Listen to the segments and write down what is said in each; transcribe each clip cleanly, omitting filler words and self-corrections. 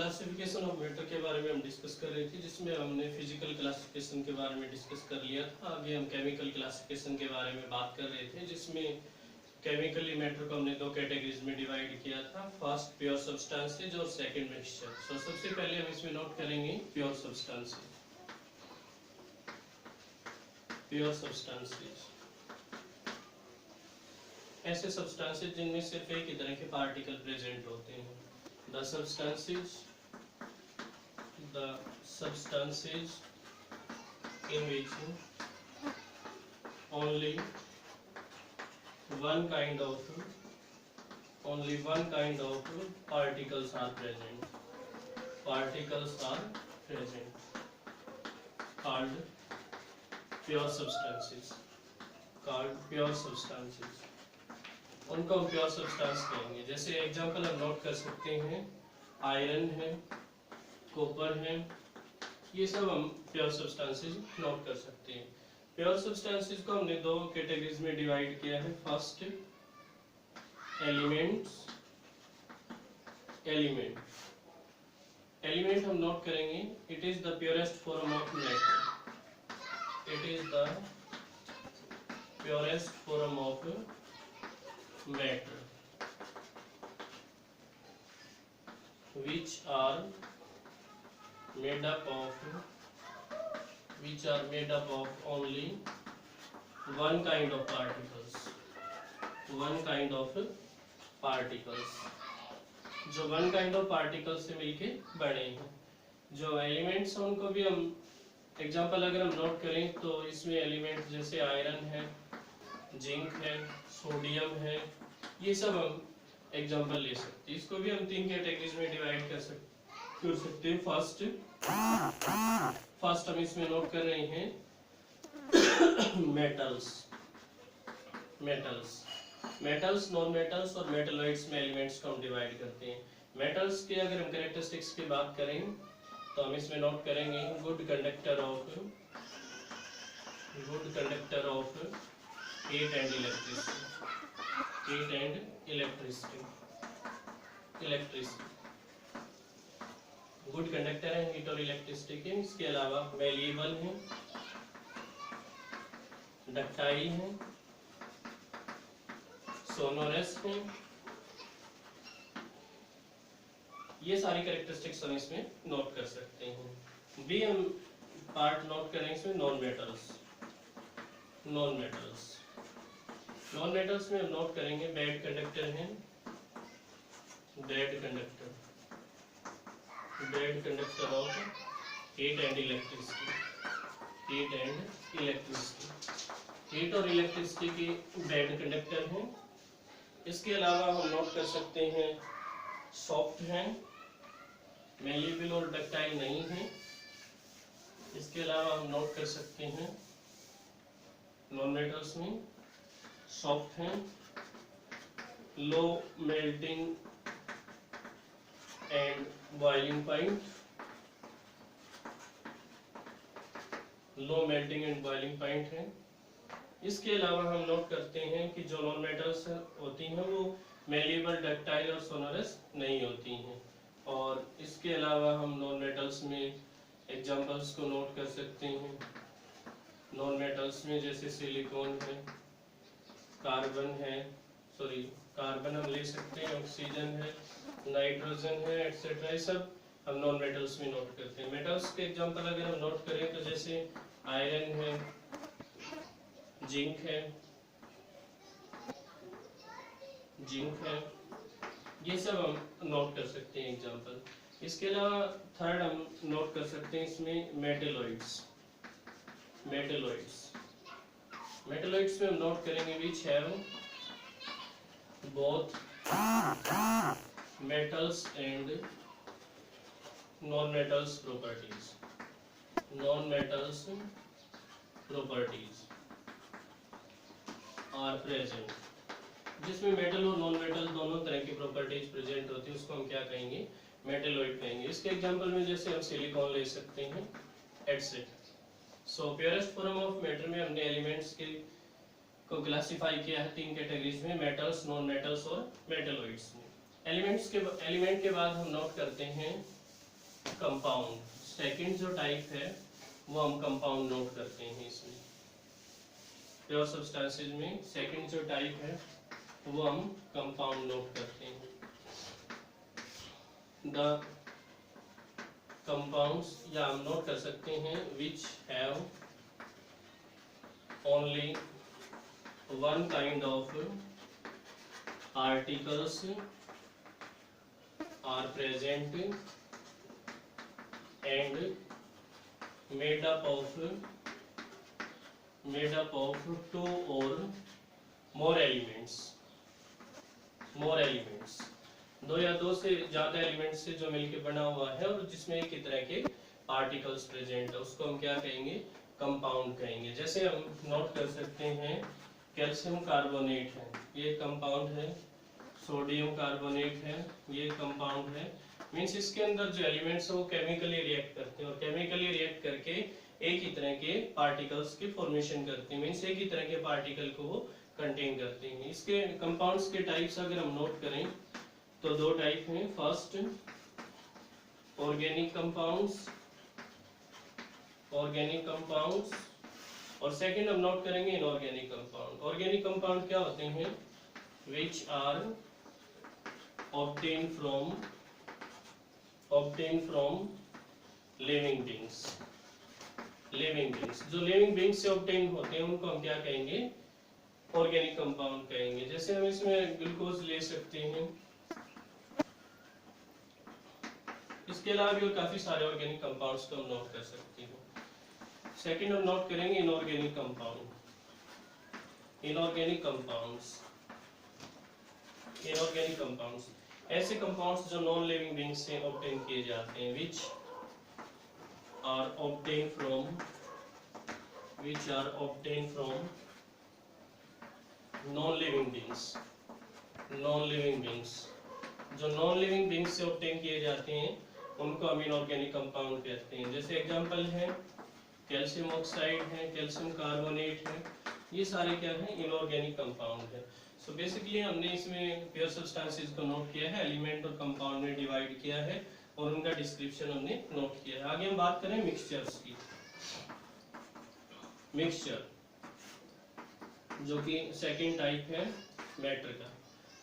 Classification of matter के बारे में हम डिस्कस कर रहे थे, जिसमें हमने फिजिकल क्लासिफिकेशन के बारे में डिस्कस कर लिया था। आगे हम केमिकल क्लासिफिकेशन के बारे में बात कर रहे थे, जिसमें केमिकली मैटर को हमने दो कैटेगरीज में डिवाइड किया था। फर्स्ट प्योर सब्सटेंसेज और सेकंड मिक्सचर। सो सबसे पहले हम इसमें नोट करेंगे प्योर सब्सटेंसेज। प्योर सब्सटेंसेज ऐसे सब्सटेंसेज जिनमें सिर्फ एक ही तरह के पार्टिकल प्रेजेंट होते हैं। The substances in which only one kind of particles are present. Particles are present, called pure substances. उनको हम प्योर सब्सटेंस कहेंगे। जैसे एग्जांपल हम नोट कर सकते हैं, आयरन है, कॉपर है, ये सब हम प्योर सब्सटेंसेस नोट कर सकते हैं। प्योर सब्सटेंसेस को हमने दो कैटेगरीज में डिवाइड किया है। फर्स्ट एलिमेंट हम नोट करेंगे, it is the purest form of matter. It is the purest form of matter which are made up of only one kind of particles, जो one kind of particles से मिलके बने हैं। जो elements हैं उनको भी हम एग्जांपल अगर हम नोट करें तो इसमें एलिमेंट जैसे आयरन है, जिंक है, सोडियम है, ये सब हम एग्जांपल ले सकते हैं। इसको भी हम तीन कैटेगरीज में डिवाइड कर सकते हैं। फर्स्ट हम इसमें नोट कर रहे हैं मेटल्स, नॉन मेटल्स और मेटलॉइड्स में एलिमेंट्स को हम डिवाइड करते हैं। मेटल्स के अगर हम कैरेक्टरिस्टिक्स की बात करें तो हम इसमें नोट करेंगे good conductor of heat and electricity। Good conductor है हीट और इलेक्ट्रिसिटी के। इसके अलावा मैलिएबल है, डक्टाइल है, सोनोरस है। ये सारी कैरेक्टरिस्टिक्स हम इसमें नोट कर सकते हैं। बी हम पार्ट नोट करेंगे इसमें नॉन मेटल्स में हम नोट करेंगे बैड कंडक्टर है, bad conductor of heat and electricity. Heat और इलेक्ट्रिसिटी की बैड कंडक्टर हैं। इसके अलावा हम नोट कर सकते हैं सॉफ्ट हैं, मैलिएबल और डक्टाइल नहीं है। इसके अलावा हम नोट कर सकते हैं नॉन मेटल्स में सॉफ्ट हैं, low melting and boiling point है। इसके अलावा हम नोट करते हैं कि जो नॉन मेटल्स होती हैं वो मैलिएबल, डक्टाइल और सोनोरस नहीं होती हैं। और इसके अलावा हम नॉन मेटल्स में एग्जांपल्स को नोट कर सकते हैं। नॉन मेटल्स में जैसे सिलिकॉन है, कार्बन हम ले सकते हैं, ऑक्सीजन है, नाइट्रोजन है, एटसेट्रा। ये सब हम नॉन मेटल्स में नोट करते हैं। मेटल्स के एग्जांपल अगर हम नोट करें तो जैसे आयरन है, जिंक है, ये सब हम नोट कर सकते हैं एग्जांपल। इसके अलावा थर्ड हम नोट कर सकते हैं इसमें मेटलॉइड्स में हम नोट करेंगे which have both metals and non metals properties are present. जिसमें मेटल और नॉन मेटल दोनों तरह की प्रॉपर्टीज प्रेजेंट होती है उसको हम क्या कहेंगे, मेटलॉइड कहेंगे। इसके एग्जांपल में जैसे हम सिलिकॉन ले सकते हैं, etcetera. So purest form of matter में हमने एलिमेंट्स के को क्लासिफाई किया है तीन कैटेगरीज में, मेटल्स, नॉन मेटल्स और मेटलॉइड्स में। एलिमेंट के बाद हम नोट करते हैं कंपाउंड, सेकंड जो टाइप है वो हम कंपाउंड नोट करते हैं इसमें। प्योर सब्सटेंसेज में सेकंड जो टाइप है वो हम कंपाउंड नोट करते हैं। द कंपाउंड्स, या हम नोट कर सकते हैं which have only one kind of articles are present and made up of two or more elements, दो या दो से ज्यादा एलिमेंट से जो मिलके बना हुआ है और जिसमें एक ही तरह के पार्टिकल्स प्रेजेंट है, उसको हम क्या कहेंगे? कंपाउंड कहेंगे। जैसे हम नोट कर सकते हैं कैल्शियम कार्बोनेट है, ये कंपाउंड है। सोडियम कार्बोनेट है, ये कंपाउंड है। मीन्स इसके अंदर जो एलिमेंट्स है वो केमिकली रिएक्ट करते हैं और केमिकली रिएक्ट करके एक ही तरह के पार्टिकल्स की फॉर्मेशन करते हैं। मीन्स एक ही तरह के पार्टिकल को वो कंटेन करते हैं। इसके कंपाउंड्स के टाइप्स अगर हम नोट करें तो दो टाइप हैं। फर्स्ट ऑर्गेनिक कंपाउंड्स, और सेकंड हम नोट करेंगे इनऑर्गेनिक कंपाउंड। ऑर्गेनिक कंपाउंड क्या होते हैं? Which are obtained from living beings। जो लिविंग बींग्स से ऑब्टेन होते हैं उनको हम क्या कहेंगे? ऑर्गेनिक कंपाउंड कहेंगे। जैसे हम इसमें ग्लूकोज ले सकते हैं, इसके अलावा भी काफी सारे ऑर्गेनिक कंपाउंड्स को हम नोट कर सकते हैं। सेकंड हम नोट करेंगे इनऑर्गेनिक कंपाउंड्स, ऐसे कंपाउंड्स जो नॉन लिविंग बीइंग्स से ऑब्टेन किए जाते हैं। Which are obtain from non living beings, जो नॉन लिविंग बीइंग्स से ऑब्टेन किए जाते हैं उनको हम इनऑर्गेनिक कंपाउंड कहते हैं। जैसे एग्जांपल है कैल्शियम ऑक्साइड है, कैल्शियम कार्बोनेट है, ये सारे क्या है? इनऑर्गेनिक कंपाउंड है। सो बेसिकली हमने इसमें प्योर सब्सटेंसेस को नोट किया है, एलिमेंट और कंपाउंड में डिवाइड किया है और उनका डिस्क्रिप्शन हमने नोट किया है। आगे हम बात करें मिक्सचर्स की। मिक्सचर जो कि सेकंड टाइप है मैटर का।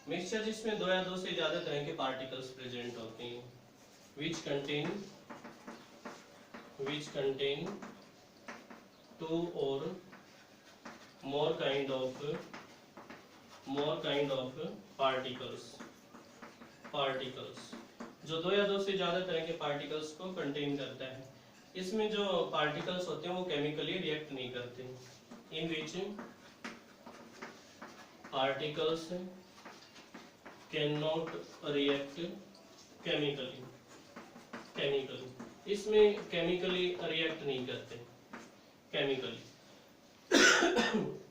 मिक्सचर जिसमें दो या दो से ज्यादा तरह के पार्टिकल्स प्रेजेंट होते हैं। विच कंटेन टू और more kind of particles, जो दो या दो से ज्यादा तरह के पार्टिकल्स को कंटेन करता है। इसमें जो पार्टिकल्स होते हैं वो केमिकली रिएक्ट नहीं करते। In which particles can not react chemically, इसमें केमिकली रिएक्ट नहीं करते केमिकली।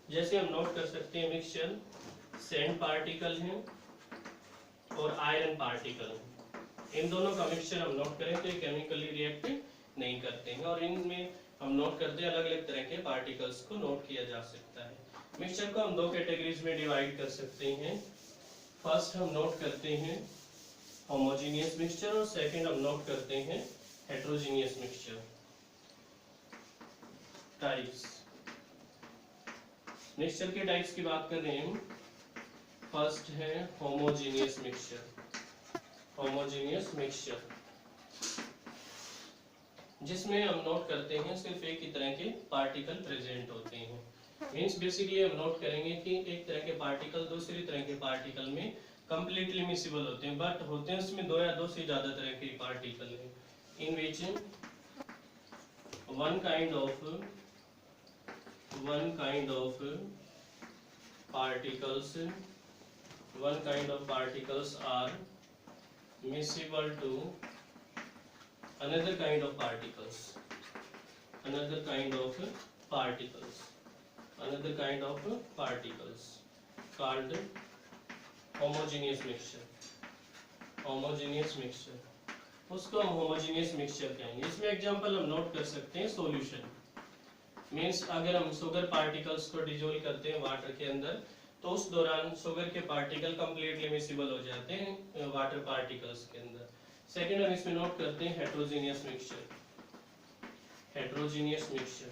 जैसे हम नोट कर सकते हैं मिक्सचर सैंड पार्टिकल है और आयरन पार्टिकल है, इन दोनों का मिक्सचर हम नोट करें तो ये केमिकली रिएक्ट नहीं करते हैं और इनमें हम नोट करते हैं अलग अलग तरह के पार्टिकल्स को नोट किया जा सकता है। मिक्सचर को हम दो कैटेगरीज में डिवाइड कर सकते हैं। फर्स्ट हम नोट करते हैं होमोजेनियस मिक्सचर और सेकंड हम नोट करते हैं हेटेरोजेनियस मिक्सचर। टाइप्स, मिक्सचर के टाइप्स की बात कर रहे हैं। फर्स्ट है होमोजेनियस मिक्सचर, जिसमें हम नोट करते हैं सिर्फ एक ही तरह के पार्टिकल प्रेजेंट होते हैं। मींस बेसिकली हम नोट करेंगे कि एक तरह के पार्टिकल दूसरी तरह के पार्टिकल में कंप्लीटली मिसिबल होते हैं, बट होते हैं उसमें दो या दो से ज्यादा तरह के पार्टिकल हैं। इन विच one kind of particles are miscible to another kind of particles called homogeneous mixture। उसको हम होमोजेनियस मिक्सचर कहेंगे। इसमें एग्जांपल हम नोट कर सकते हैं सॉल्यूशन। मींस अगर हम शुगर पार्टिकल्स को डिसॉल्व करते हैं वाटर के अंदर तो उस दौरान शुगर के पार्टिकल कंप्लीटली मिसिबल हो जाते हैं वाटर पार्टिकल्स के अंदर। सेकेंड हम इसमें नोट करते हैं heterogeneous mixture. Heterogeneous mixture,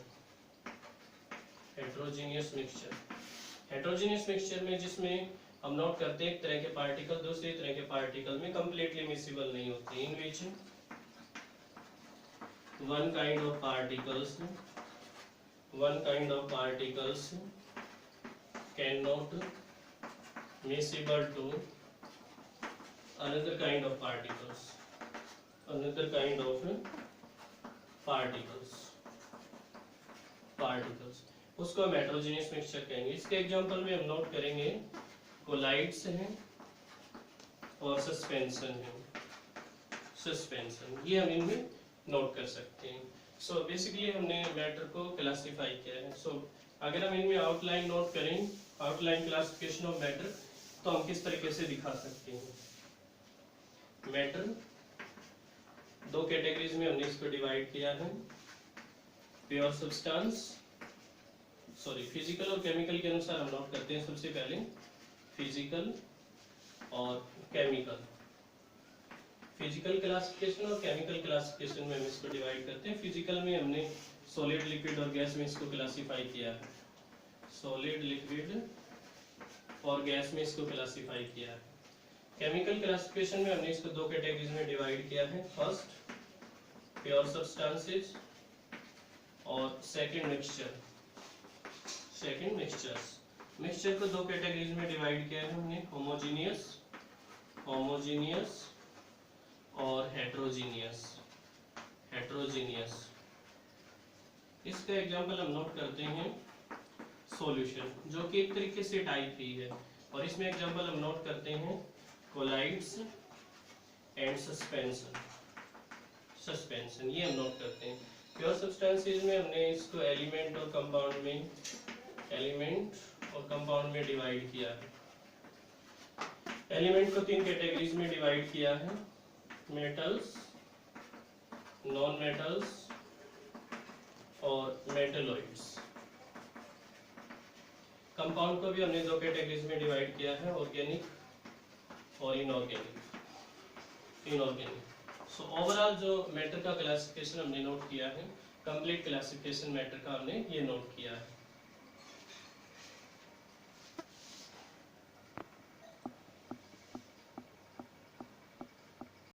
heterogeneous mixture, heterogeneous mixture में जिसमें हम नोट करते हैं एक तरह के पार्टिकल दूसरे तरह के पार्टिकल में कंप्लीटली मिसिबल नहीं होते, इन विच one kind of particles cannot miscible to another kind of particles, उसको हम हेट्रोजीनियस मिक्सचर कहेंगे। इसके एग्जांपल में हम नोट करेंगे कोलाइड्स हैं और सस्पेंशन है, सस्पेंशन, ये हम इनमें नोट कर सकते हैं। सो बेसिकली हमने मैटर को क्लासिफाई किया है। सो अगर हम इनमें आउटलाइन नोट करें, आउटलाइन क्लासिफिकेशन ऑफ मैटर, तो हम किस तरीके से दिखा सकते हैं। मैटर दो कैटेगरीज में हमने इसको डिवाइड किया है, प्योर सब्सटेंस, सॉरी फिजिकल और केमिकल के अनुसार हम नोट करते हैं। सबसे पहले फिजिकल और केमिकल, फिजिकल क्लासिफिकेशन और केमिकल क्लासिफिकेशन में हम इसको डिवाइड करते हैं। फिजिकल में हमने सॉलिड, लिक्विड और गैस में इसको क्लासिफाई किया है, सॉलिड, लिक्विड और गैस में इसको क्लासिफाई किया है। केमिकल क्लासिफिकेशन में हमने इसको दो कैटेगरीज में डिवाइड किया है, फर्स्ट प्योर सब्सटेंसेस और second mixture, second mixtures. Mixture को दो कैटेगरीज में डिवाइड किया है हमने, होमोजेनियस, होमोजेनियस और हेट्रोजीनियस, हेट्रोजीनियस। इसका एग्जांपल हम नोट करते हैं सॉल्यूशन, जो कि एक तरीके से टाइप ही है, और इसमें एग्जांपल हम नोट करते हैं कोलाइड्स एंड सस्पेंशन, सस्पेंशन ये हम नोट करते हैं। प्योर सब्सटेंसेस में हमने इसको एलिमेंट और कंपाउंड में, एलिमेंट और कंपाउंड में डिवाइड किया है। एलिमेंट को तीन कैटेगरीज में डिवाइड किया है, मेटल्स, नॉन मेटल्स और मेटलॉइड्स। कंपाउंड को भी हमने दो कैटेगरीज में डिवाइड किया है, ऑर्गेनिक और इनऑर्गेनिक, इनऑर्गेनिक। सो ओवरऑल जो मैटर का क्लासिफिकेशन हमने नोट किया है, कंप्लीट क्लासिफिकेशन मैटर का हमने ये नोट किया है।